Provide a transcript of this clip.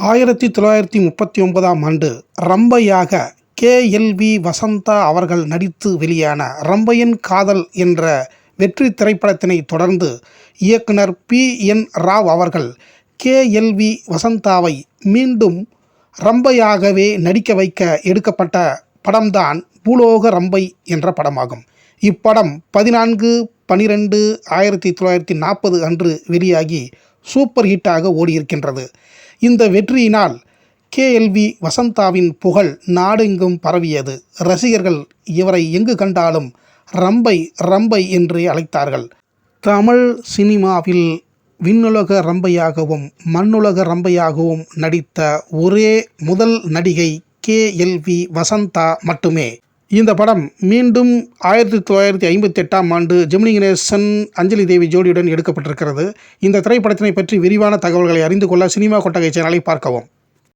1939ஆம் ஆண்டு ரம்பையாக கே.எல்.வி. வசந்தா அவர்கள் நடித்து வெளியான ரம்பையின் காதல் என்ற வெற்றி திரைப்படத்தினை தொடர்ந்து இயக்குனர் பி.என். ராவ் அவர்கள் கே.எல்.வி. வசந்தாவை மீண்டும் ரம்பையாகவே நடிக்க வைக்க எடுக்கப்பட்ட படம்தான் பூலோக ரம்பை என்ற படமாகும். இப்படம் 14/12/1940 அன்று வெளியாகி சூப்பர் ஹிட்டாக ஓடியிருக்கின்றது. இந்த வெற்றியினால் கே.எல்.வி. வசந்தாவின் புகழ் நாடெங்கும் பரவியது. ரசிகர்கள் இவரை எங்கு கண்டாலும் ரம்பை ரம்பை என்றே அழைத்தார்கள். தமிழ் சினிமாவில் விண்ணுலக ரம்பையாகவும் மண்ணுலக ரம்பையாகவும் நடித்த ஒரே முதல் நடிகை கே.எல்.வி. வசந்தா மட்டுமே. இந்த படம் மீண்டும் 1958ஆம் ஆண்டு ஜெமினி கணேசன், அஞ்சலி தேவி ஜோடியுடன் எடுக்கப்பட்டிருக்கிறது. இந்த திரைப்படத்தினை பற்றி விரிவான தகவல்களை அறிந்து கொள்ள சினிமா கொட்டகை சேனலை பார்க்கவும்.